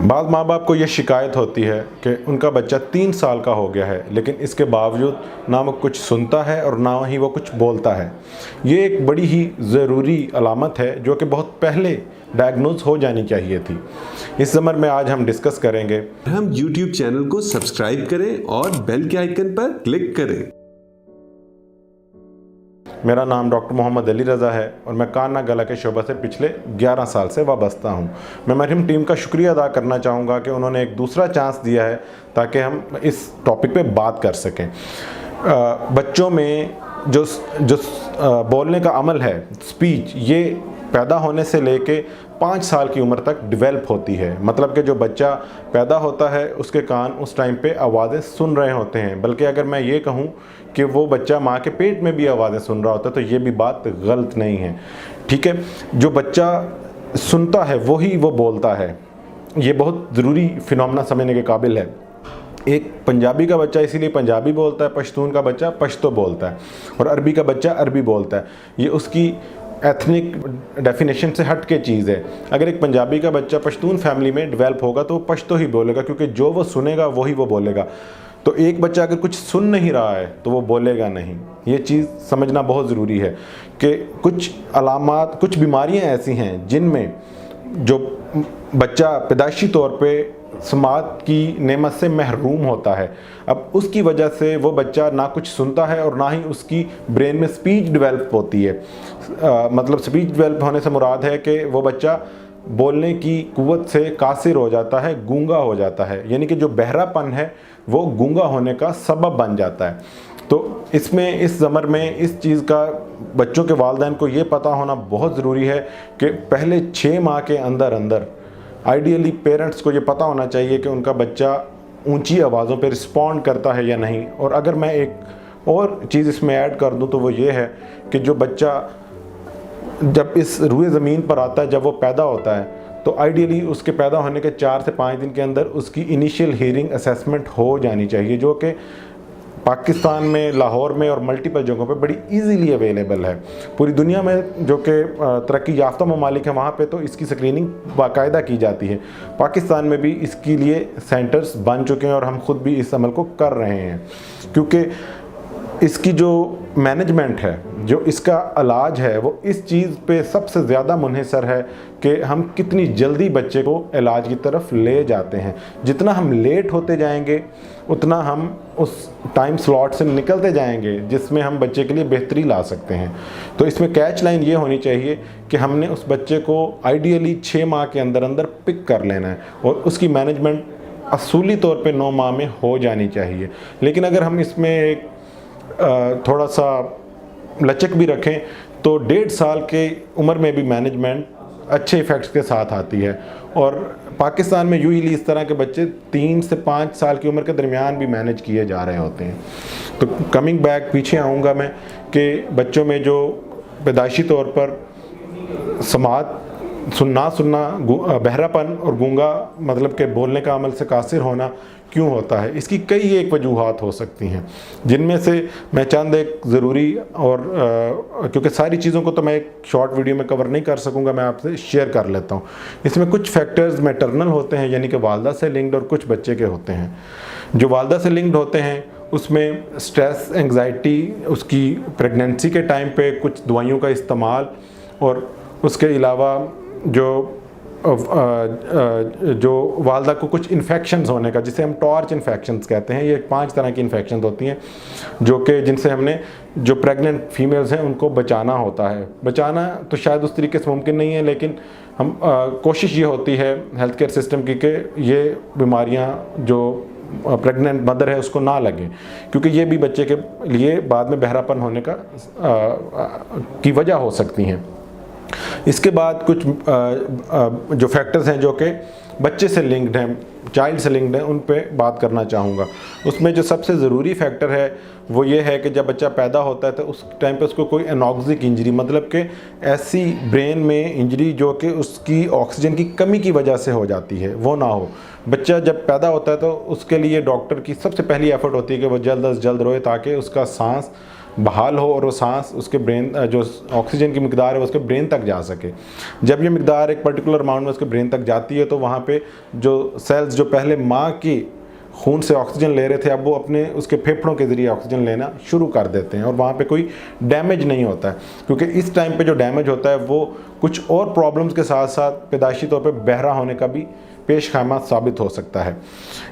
बाद माँ बाप को ये शिकायत होती है कि उनका बच्चा 3 साल का हो गया है, लेकिन इसके बावजूद ना वो कुछ सुनता है और ना ही वो कुछ बोलता है। ये एक बड़ी ही ज़रूरी अलामत है जो कि बहुत पहले डायग्नोज हो जानी चाहिए थी। इस ज़मन में आज हम डिस्कस करेंगे। हम YouTube चैनल को सब्सक्राइब करें और बेल के आइकन पर क्लिक करें। मेरा नाम डॉक्टर मोहम्मद अली रज़ा है और मैं कान नाक गला के शोबे से पिछले 11 साल से वाबस्ता हूँ। मैं मरहम टीम का शुक्रिया अदा करना चाहूँगा कि उन्होंने एक दूसरा चांस दिया है ताकि हम इस टॉपिक पे बात कर सकें। बच्चों में जो बोलने का अमल है, स्पीच, ये पैदा होने से लेके 5 साल की उम्र तक डेवलप होती है। मतलब कि जो बच्चा पैदा होता है उसके कान उस टाइम पे आवाज़ें सुन रहे होते हैं, बल्कि अगर मैं ये कहूँ कि वो बच्चा माँ के पेट में भी आवाज़ें सुन रहा होता है तो ये भी बात गलत नहीं है। ठीक है, जो बच्चा सुनता है वही वो बोलता है। ये बहुत ज़रूरी फिनोमेना समझने के काबिल है। एक पंजाबी का बच्चा इसीलिए पंजाबी बोलता है, पश्तून का बच्चा पश्तो बोलता है और अरबी का बच्चा अरबी बोलता है। ये उसकी एथनिक डेफिनेशन से हट के चीज़ है। अगर एक पंजाबी का बच्चा पश्तून फैमिली में डेवलप होगा तो वो पश्तो ही बोलेगा, क्योंकि जो वो सुनेगा वही वो बोलेगा। तो एक बच्चा अगर कुछ सुन नहीं रहा है तो वो बोलेगा नहीं। ये चीज़ समझना बहुत ज़रूरी है कि कुछ अलामात, कुछ बीमारियां ऐसी हैं जिनमें जो बच्चा पैदाइशी तौर पे समाज की नेमत से महरूम होता है। अब उसकी वजह से वो बच्चा ना कुछ सुनता है और ना ही उसकी ब्रेन में स्पीच डेवलप होती है। मतलब स्पीच डेवलप होने से मुराद है कि वो बच्चा बोलने की कुव्वत से कासिर हो जाता है, गूंगा हो जाता है, यानी कि जो बहरापन है वो गूंगा होने का सबब बन जाता है। तो इसमें इस ज़मर में इस चीज़ का बच्चों के वालिदैन को ये पता होना बहुत ज़रूरी है कि पहले 6 माह के अंदर अंदर आइडियली पेरेंट्स को ये पता होना चाहिए कि उनका बच्चा ऊंची आवाज़ों पे रिस्पॉन्ड करता है या नहीं। और अगर मैं एक और चीज़ इसमें ऐड कर दूं तो वो ये है कि जो बच्चा जब इस रूए ज़मीन पर आता है, जब वो पैदा होता है, तो आइडियली उसके पैदा होने के 4 से 5 दिन के अंदर उसकी इनिशियल हियरिंग असेसमेंट हो जानी चाहिए, जो कि पाकिस्तान में, लाहौर में और मल्टीपल जगहों पे बड़ी इजीली अवेलेबल है। पूरी दुनिया में जो कि तरक्की याफ्ता ममालिक है वहाँ पे तो इसकी स्क्रीनिंग बाकायदा की जाती है। पाकिस्तान में भी इसके लिए सेंटर्स बन चुके हैं और हम खुद भी इस अमल को कर रहे हैं, क्योंकि इसकी जो मैनेजमेंट है, जो इसका इलाज है, वो इस चीज़ पे सबसे ज़्यादा मुनहसर है कि हम कितनी जल्दी बच्चे को इलाज की तरफ ले जाते हैं। जितना हम लेट होते जाएंगे उतना हम उस टाइम स्लॉट से निकलते जाएंगे जिसमें हम बच्चे के लिए बेहतरी ला सकते हैं। तो इसमें कैच लाइन ये होनी चाहिए कि हमने उस बच्चे को आइडियली 6 माह के अंदर अंदर पिक कर लेना है और उसकी मैनेजमेंट असूली तौर पे 9 माह में हो जानी चाहिए। लेकिन अगर हम इसमें एक थोड़ा सा लचक भी रखें तो 1.5 साल के उम्र में भी मैनेजमेंट अच्छे इफ़ेक्ट्स के साथ आती है। और पाकिस्तान में यूजुअली इस तरह के बच्चे 3 से 5 साल की उम्र के दरमियान भी मैनेज किए जा रहे होते हैं। तो कमिंग बैक पीछे आऊँगा मैं कि बच्चों में जो पैदाइशी तौर पर सुनना बहरापन और गूंगा, मतलब के बोलने का अमल से कासिर होना क्यों होता है, इसकी कई एक वजूहात हो सकती हैं, जिनमें से मैं चंद एक ज़रूरी और क्योंकि सारी चीज़ों को तो मैं एक शॉर्ट वीडियो में कवर नहीं कर सकूंगा, मैं आपसे शेयर कर लेता हूँ। इसमें कुछ फैक्टर्स मैटरनल होते हैं, यानी कि वालदा से लिंक्ड, और कुछ बच्चे के होते हैं। जो वालदा से लिंक्ड होते हैं उसमें स्ट्रेस, एंग्जाइटी, उसकी प्रेगनेंसी के टाइम पे कुछ दवाइयों का इस्तेमाल, और उसके अलावा जो वालदा को कुछ इन्फेक्शंस होने का, जिसे हम टॉर्च इन्फेक्शंस कहते हैं, ये 5 तरह की इन्फेक्शंस होती हैं जो कि जिनसे हमने जो प्रेग्नेंट फीमेल्स हैं उनको बचाना होता है। बचाना तो शायद उस तरीके से मुमकिन नहीं है, लेकिन हम कोशिश ये होती है हेल्थ केयर सिस्टम की कि ये बीमारियां जो प्रेग्नेंट मदर है उसको ना लगे, क्योंकि ये भी बच्चे के लिए बाद में बहरापन होने का की वजह हो सकती हैं। इसके बाद कुछ जो फैक्टर्स हैं जो कि बच्चे से लिंक्ड हैं, चाइल्ड से लिंक्ड हैं, उन पे बात करना चाहूँगा। उसमें जो सबसे ज़रूरी फैक्टर है वो ये है कि जब बच्चा पैदा होता है तो उस टाइम पे उसको कोई एनॉक्सिक इंजरी, मतलब कि ऐसी ब्रेन में इंजरी जो कि उसकी ऑक्सीजन की कमी की वजह से हो जाती है, वो ना हो। बच्चा जब पैदा होता है तो उसके लिए डॉक्टर की सबसे पहली एफर्ट होती है कि वो जल्द अज जल्द रोए ताकि उसका सांस बहाल हो और वो सांस उसके ब्रेन जो ऑक्सीजन की मिकदार है वो उसके ब्रेन तक जा सके। जब ये मिकदार एक पर्टिकुलर अमाउंट में उसके ब्रेन तक जाती है तो वहाँ पे जो सेल्स जो पहले माँ की खून से ऑक्सीजन ले रहे थे अब वो अपने उसके फेफड़ों के ज़रिए ऑक्सीजन लेना शुरू कर देते हैं और वहाँ पे कोई डैमेज नहीं होता है, क्योंकि इस टाइम पे जो डैमेज होता है वो कुछ और प्रॉब्लम्स के साथ साथ पैदाइशी तौर पे बहरा होने का भी पेश खामा साबित हो सकता है।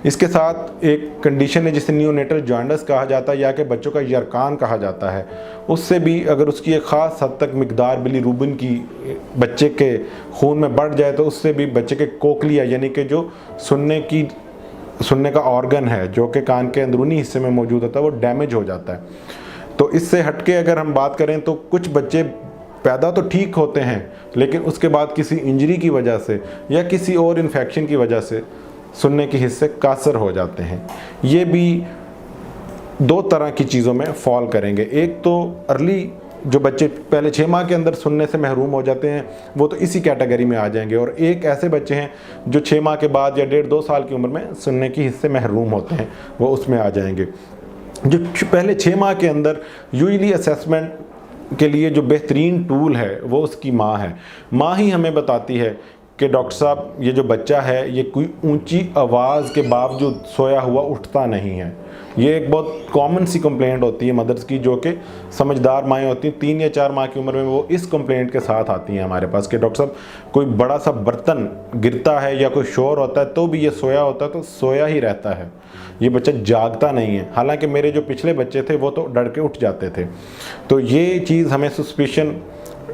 इसके साथ एक कंडीशन है जिसे नियोनेटल जॉन्डिस कहा जाता है या कि बच्चों का यरकान कहा जाता है। उससे भी अगर उसकी एक ख़ास हद तक मिकदार बिलीरुबिन की बच्चे के खून में बढ़ जाए तो उससे भी बच्चे के कोकलिया यानी कि जो सुनने का ऑर्गन है जो कि कान के अंदरूनी हिस्से में मौजूद होता है वो डैमेज हो जाता है। तो इससे हटके अगर हम बात करें तो कुछ बच्चे पैदा तो ठीक होते हैं लेकिन उसके बाद किसी इंजरी की वजह से या किसी और इन्फेक्शन की वजह से सुनने के हिस्से कासर हो जाते हैं। ये भी दो तरह की चीज़ों में फॉल करेंगे। एक तो अर्ली जो बच्चे पहले 6 माह के अंदर सुनने से महरूम हो जाते हैं वो तो इसी कैटेगरी में आ जाएंगे, और एक ऐसे बच्चे हैं जो 6 माह के बाद या 1.5-2 साल की उम्र में सुनने की हिस्से महरूम होते हैं, वो उसमें आ जाएंगे। जो पहले 6 माह के अंदर यूजली असेसमेंट के लिए जो बेहतरीन टूल है वो उसकी माँ है। माँ ही हमें बताती है कि डॉक्टर साहब ये जो बच्चा है ये कोई ऊंची आवाज़ के बावजूद सोया हुआ उठता नहीं है। ये एक बहुत कॉमन सी कंप्लेंट होती है मदर्स की, जो कि समझदार माएँ होती हैं 3 या 4 माह की उम्र में वो इस कंप्लेंट के साथ आती हैं हमारे पास कि डॉक्टर साहब कोई बड़ा सा बर्तन गिरता है या कोई शोर होता है तो भी ये सोया होता है, तो सोया ही रहता है, ये बच्चा जागता नहीं है। हालांकि मेरे जो पिछले बच्चे थे वो तो डर के उठ जाते थे। तो ये चीज़ हमें सस्पिशन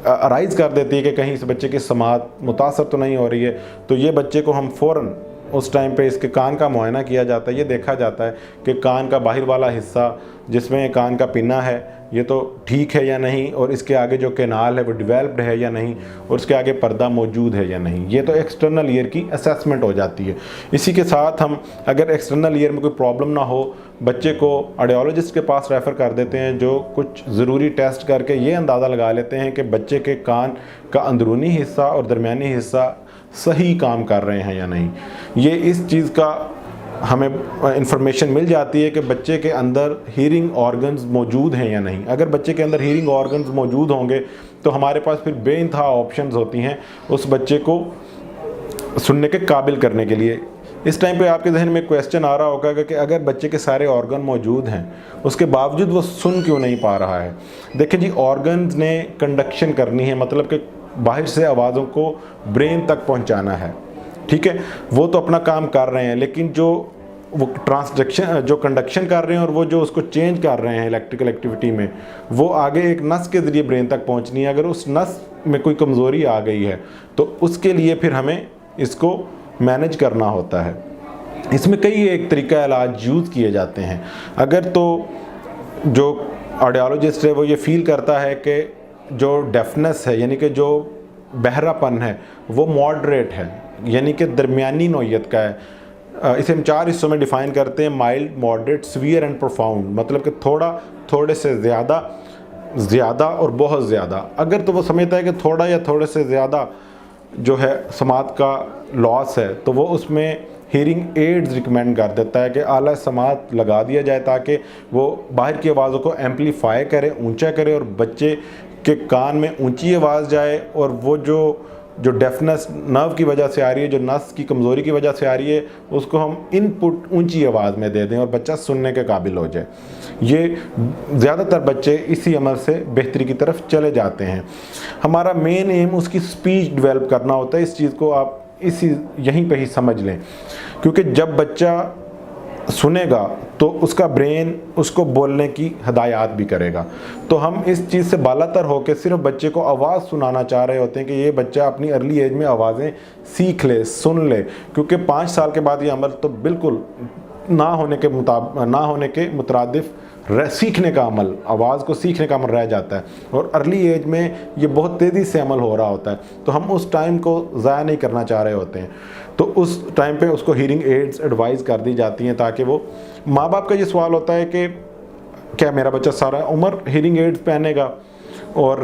अराइज कर देती है कि कहीं इस बच्चे की समात मुतासर तो नहीं हो रही है। तो ये बच्चे को हम फ़ौरन उस टाइम पे इसके कान का मुआयना किया जाता है। ये देखा जाता है कि कान का बाहर वाला हिस्सा जिसमें कान का पिन्ना है ये तो ठीक है या नहीं, और इसके आगे जो कैनाल है वो डेवलप्ड है या नहीं, और उसके आगे पर्दा मौजूद है या नहीं। ये तो एक्सटर्नल ईयर की असेसमेंट हो जाती है। इसी के साथ हम अगर एक्सटर्नल ईयर में कोई प्रॉब्लम ना हो बच्चे को ऑडियोलॉजिस्ट के पास रेफ़र कर देते हैं, जो कुछ ज़रूरी टेस्ट करके ये अंदाज़ा लगा लेते हैं कि बच्चे के कान का अंदरूनी हिस्सा और दरमियानी हिस्सा सही काम कर रहे हैं या नहीं। ये इस चीज़ का हमें इंफॉर्मेशन मिल जाती है कि बच्चे के अंदर हीयरिंग ऑर्गन्स मौजूद हैं या नहीं। अगर बच्चे के अंदर हीयरिंग ऑर्गन्स मौजूद होंगे तो हमारे पास फिर बेइंतहा ऑप्शंस होती हैं उस बच्चे को सुनने के काबिल करने के लिए। इस टाइम पे आपके जहन में क्वेश्चन आ रहा होगा कि अगर बच्चे के सारे ऑर्गन मौजूद हैं उसके बावजूद वो सुन क्यों नहीं पा रहा है। देखिए जी, ऑर्गन्स ने कंडक्शन करनी है, मतलब कि बाहर से आवाज़ों को ब्रेन तक पहुंचाना है, ठीक है, वो तो अपना काम कर रहे हैं, लेकिन जो वो जो कंडक्शन कर रहे हैं और वो जो उसको चेंज कर रहे हैं इलेक्ट्रिकल एक्टिविटी में, वो आगे एक नस के ज़रिए ब्रेन तक पहुंचनी है। अगर उस नस में कोई कमज़ोरी आ गई है तो उसके लिए फिर हमें इसको मैनेज करना होता है। इसमें कई एक तरीका इलाज यूज़ किए जाते हैं। अगर तो जो ऑडियोलॉजिस्ट है वो ये फील करता है कि जो डेफनेस है यानी कि जो बहरापन है वो मॉडरेट है यानी कि दरमियानी नौइयत का है। इसे हम 4 हिस्सों में डिफ़ाइन करते हैं, mild, moderate, severe and profound, मतलब कि थोड़े से ज़्यादा और बहुत ज़्यादा। अगर तो वो समझता है कि थोड़ा या थोड़े से ज़्यादा जो है समात का लॉस है तो वो उसमें हीयरिंग एड्स रिकमेंड कर देता है कि आला समात लगा दिया जाए ताकि वो बाहर की आवाज़ों को एम्पलीफाई करे, ऊंचा करे और बच्चे के कान में ऊंची आवाज़ जाए, और वो जो डेफनेस नर्व की वजह से आ रही है, जो नस की कमज़ोरी की वजह से आ रही है, उसको हम इनपुट ऊंची आवाज़ में दे दें और बच्चा सुनने के काबिल हो जाए। ये ज़्यादातर बच्चे इसी अमल से बेहतरी की तरफ चले जाते हैं। हमारा मेन एम उसकी स्पीच डेवलप करना होता है। इस चीज़ को आप यहीं पे ही समझ लें, क्योंकि जब बच्चा सुनेगा तो उसका ब्रेन उसको बोलने की हदायत भी करेगा। तो हम इस चीज़ से बालातर होकर सिर्फ बच्चे को आवाज़ सुनाना चाह रहे होते हैं कि ये बच्चा अपनी अर्ली एज में आवाज़ें सीख ले, सुन ले, क्योंकि 5 साल के बाद ये अमल तो बिल्कुल ना होने के मुतरादिफ सीखने का अमल, आवाज़ को सीखने का अमल रह जाता है, और अर्ली एज में ये बहुत तेज़ी से अमल हो रहा होता है। तो हम उस टाइम को ज़ाया नहीं करना चाह रहे होते हैं। तो उस टाइम पे उसको हीयरिंग एड्स एडवाइस कर दी जाती हैं ताकि वो, माँ बाप का ये सवाल होता है कि क्या मेरा बच्चा सारा उम्र हीयरिंग एड्स पहनेगा, और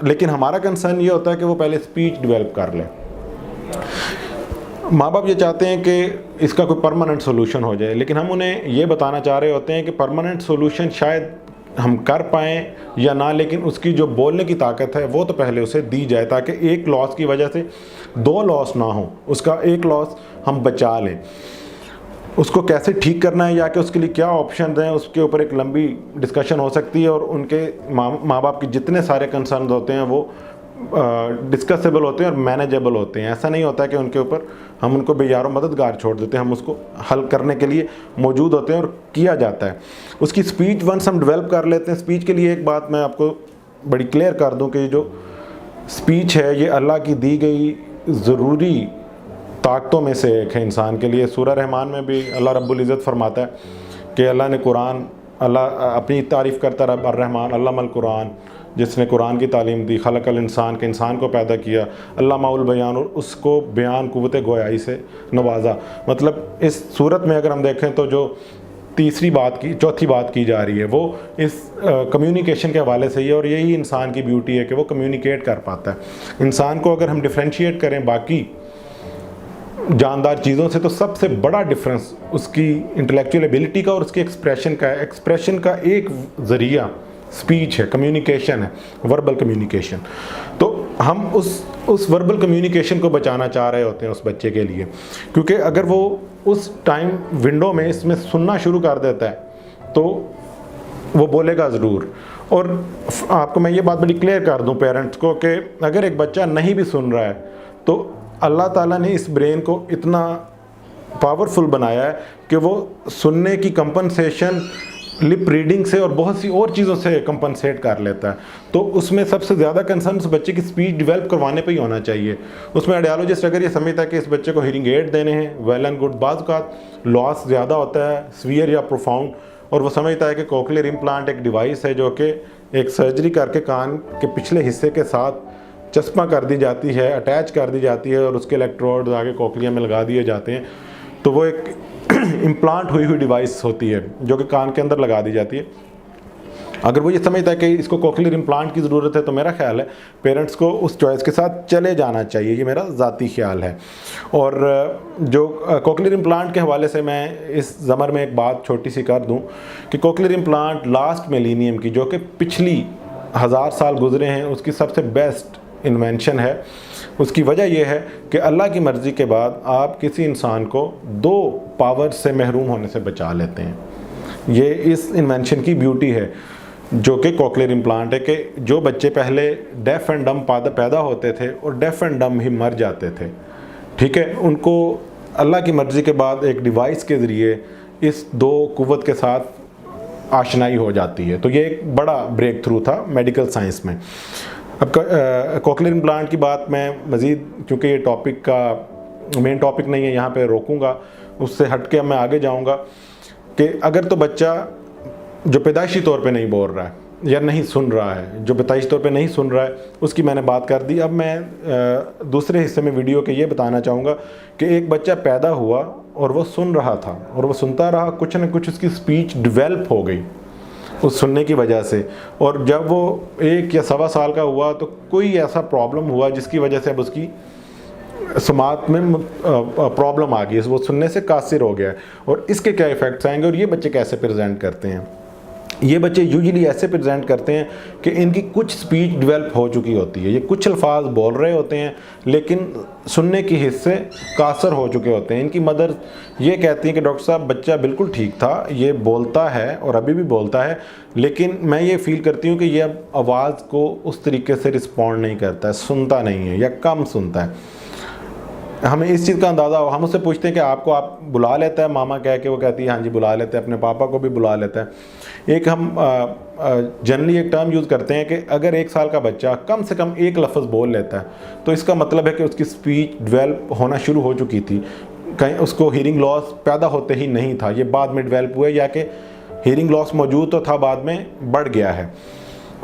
लेकिन हमारा कंसर्न ये होता है कि वो पहले स्पीच डेवलप कर ले। माँ बाप ये चाहते हैं कि इसका कोई परमानेंट सोल्यूशन हो जाए, लेकिन हम उन्हें ये बताना चाह रहे होते हैं कि परमानेंट सोल्यूशन शायद हम कर पाएँ या ना, लेकिन उसकी जो बोलने की ताकत है वो तो पहले उसे दी जाए, ताकि एक लॉस की वजह से 2 लॉस ना हो, उसका एक लॉस हम बचा लें। उसको कैसे ठीक करना है या कि उसके लिए क्या ऑप्शन हैं, उसके ऊपर एक लंबी डिस्कशन हो सकती है, और उनके माँ बाप के जितने सारे कंसर्न होते हैं वो डिस्कसेबल होते हैं और मैनेजेबल होते हैं। ऐसा नहीं होता है कि उनके ऊपर हम उनको बेयारो मददगार छोड़ देते हैं, हम उसको हल करने के लिए मौजूद होते हैं और किया जाता है। उसकी स्पीच वंस हम डेवलप कर लेते हैं, स्पीच के लिए एक बात मैं आपको बड़ी क्लियर कर दूं कि जो स्पीच है ये अल्लाह की दी गई ज़रूरी ताकतों में से एक है इंसान के लिए। सूरह रहमान में भी अल्लाह रब्बुल इज़्ज़त फरमाता है कि अल्लाह ने कुरान, अल्लाह अपनी तारीफ़ करता रहा, अर्रहमान अल्लामल कुरान, जिसने कुरान की तालीम दी, खलकल इंसान के इंसान को पैदा किया, अल्लाह माउल बयान, और उसको बयान कुव्वत गोयाई से नवाजा। मतलब इस सूरत में अगर हम देखें तो जो चौथी बात की जा रही है वो इस कम्युनिकेशन के हवाले से ही है, और यही इंसान की ब्यूटी है कि वो कम्युनिकेट कर पाता है। इंसान को अगर हम डिफ्रेंशिएट करें बाकी जानदार चीज़ों से, तो सबसे बड़ा डिफरेंस उसकी इंटेलेक्चुअल एबिलिटी का और उसके एक्सप्रेशन का है। एक्सप्रेशन का एक ज़रिया स्पीच है, कम्युनिकेशन है, वर्बल कम्युनिकेशन। तो हम उस वर्बल कम्युनिकेशन को बचाना चाह रहे होते हैं उस बच्चे के लिए, क्योंकि अगर वो उस टाइम विंडो में इसमें सुनना शुरू कर देता है तो वो बोलेगा ज़रूर। और आपको मैं ये बात बड़ी क्लियर कर दूं पेरेंट्स को कि अगर एक बच्चा नहीं भी सुन रहा है तो अल्लाह ताला ने इस ब्रेन को इतना पावरफुल बनाया है कि वो सुनने की कंपनसेशन लिप रीडिंग से और बहुत सी और चीज़ों से कंपनसेट कर लेता है। तो उसमें सबसे ज़्यादा कंसर्न उस बच्चे की स्पीच डेवलप करवाने पे ही होना चाहिए। उसमें आइडियोलॉजिस्ट अगर ये समझता है कि इस बच्चे को हियरिंग एड देने हैं, वेल एंड गुड। बाज़ का लॉस ज़्यादा होता है सीवियर या प्रोफाउंड, और वो समझता है कि कोक्लियर इम्प्लांट एक डिवाइस है जो कि एक सर्जरी करके कान के पिछले हिस्से के साथ चश्मा कर दी जाती है, अटैच कर दी जाती है, और उसके इलेक्ट्रोड आगे कोक्लिया में लगा दिए जाते हैं। तो वो एक इम्प्लांट हुई डिवाइस होती है जो कि कान के अंदर लगा दी जाती है। अगर वो ये समझता है कि इसको कोक्लियर इम्प्लांट की ज़रूरत है तो मेरा ख्याल है पेरेंट्स को उस चॉइस के साथ चले जाना चाहिए, ये मेरा ज़ाती ख्याल है। और जो कोक्लियर इम्प्लांट के हवाले से मैं इस ज़मर में एक बात छोटी सी कर दूं कि कोक्लियर इम्प्लांट लास्ट मिलीनियम की, जो कि पिछली 1000 साल गुजरे हैं, उसकी सबसे बेस्ट इन्वेंशन है। उसकी वजह यह है कि अल्लाह की मर्ज़ी के बाद आप किसी इंसान को 2 पावर से महरूम होने से बचा लेते हैं। ये इस इन्वेंशन की ब्यूटी है जो कि कोक्लियर इम्प्लांट है, कि जो बच्चे पहले डेफ एंड डम पैदा होते थे और डेफ एंड डम ही मर जाते थे, ठीक है, उनको अल्लाह की मर्ज़ी के बाद एक डिवाइस के ज़रिए इस 2 कुव्वत के साथ आशनाई हो जाती है। तो ये एक बड़ा ब्रेक थ्रू था मेडिकल साइंस में। अब कोक्लियर इम्प्लांट की बात मैं मज़ीद, क्योंकि ये टॉपिक का मेन टॉपिक नहीं है, यहाँ पे रोकूंगा, उससे हट के मैं आगे जाऊँगा कि अगर तो बच्चा जो पैदाइशी तौर पे नहीं बोल रहा है या नहीं सुन रहा है, जो पैदाइशी तौर पे नहीं सुन रहा है, उसकी मैंने बात कर दी। अब मैं दूसरे हिस्से में वीडियो के ये बताना चाहूँगा कि एक बच्चा पैदा हुआ और वो सुन रहा था और वो सुनता रहा, कुछ न कुछ उसकी स्पीच डेवलप हो गई उस सुनने की वजह से, और जब वो 1 या सवा साल का हुआ तो कोई ऐसा प्रॉब्लम हुआ जिसकी वजह से अब उसकी समात में प्रॉब्लम आ गई, वो सुनने से कासिर हो गया। और इसके क्या इफ़ेक्ट्स आएंगे और ये बच्चे कैसे प्रेजेंट करते हैं। ये बच्चे यूजुअली ऐसे प्रेजेंट करते हैं कि इनकी कुछ स्पीच डेवलप हो चुकी होती है, ये कुछ अल्फाज बोल रहे होते हैं लेकिन सुनने के हिस्से कासर हो चुके होते हैं। इनकी मदर ये कहती हैं कि डॉक्टर साहब बच्चा बिल्कुल ठीक था, ये बोलता है और अभी भी बोलता है, लेकिन मैं ये फील करती हूँ कि ये अब आवाज़ को उस तरीके से रिस्पॉन्ड नहीं करता है, सुनता नहीं है या कम सुनता है। हमें इस चीज़ का अंदाज़ा हो, हम उससे पूछते हैं कि आपको आप बुला लेता है मामा कह के, वो कहती है हाँ जी बुला लेता है, अपने पापा को भी बुला लेता है। एक हम जनरली एक टर्म यूज़ करते हैं कि अगर 1 साल का बच्चा कम से कम 1 लफ्ज़ बोल लेता है तो इसका मतलब है कि उसकी स्पीच डेवलप होना शुरू हो चुकी थी, कहीं उसको हियरिंग लॉस पैदा होते ही नहीं था, ये बाद में डेवलप हुआ, या कि हियरिंग लॉस मौजूद तो था, बाद में बढ़ गया है।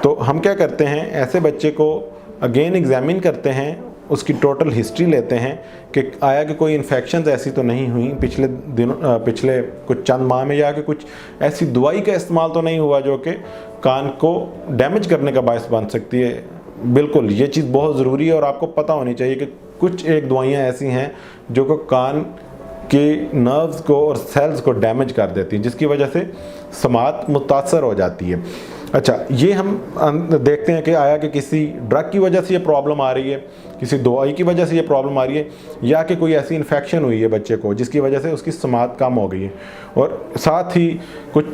तो हम क्या करते हैं, ऐसे बच्चे को अगेन एग्जामिन करते हैं, उसकी टोटल हिस्ट्री लेते हैं कि आया कि कोई इन्फेक्शंस ऐसी तो नहीं हुई पिछले कुछ चंद माह में, या कि कुछ ऐसी दवाई का इस्तेमाल तो नहीं हुआ जो कि कान को डैमेज करने का बायस बन सकती है। बिल्कुल ये चीज़ बहुत ज़रूरी है और आपको पता होनी चाहिए कि कुछ एक दवाइयाँ ऐसी हैं जो कि कान के नर्व्स को और सेल्स को डैमेज कर देती हैं, जिसकी वजह से समात मुतासर हो जाती है। अच्छा, ये हम देखते हैं कि आया कि किसी ड्रग की वजह से ये प्रॉब्लम आ रही है, किसी दवाई की वजह से ये प्रॉब्लम आ रही है, या कि कोई ऐसी इन्फेक्शन हुई है बच्चे को जिसकी वजह से उसकी समात कम हो गई है। और साथ ही कुछ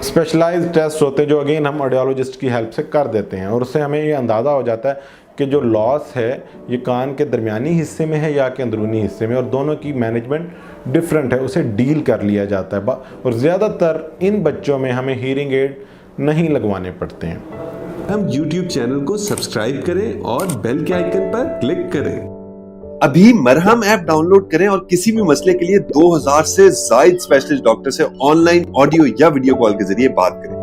स्पेशलाइज्ड टेस्ट होते हैं जो अगेन हम ऑडियोलॉजिस्ट की हेल्प से कर देते हैं, और उससे हमें ये अंदाज़ा हो जाता है कि जो लॉस है ये कान के दरमियानी हिस्से में है या कि अंदरूनी हिस्से में, और दोनों की मैनेजमेंट डिफरेंट है, उसे डील कर लिया जाता है। और ज़्यादातर इन बच्चों में हमें हीयरिंग एड नहीं लगवाने पड़ते हैं। हम YouTube चैनल को सब्सक्राइब करें और बेल के आइकन पर क्लिक करें। अभी मरहम ऐप डाउनलोड करें और किसी भी मसले के लिए 2000 से ज्यादा स्पेशलिस्ट डॉक्टर से ऑनलाइन ऑडियो या वीडियो कॉल के जरिए बात करें।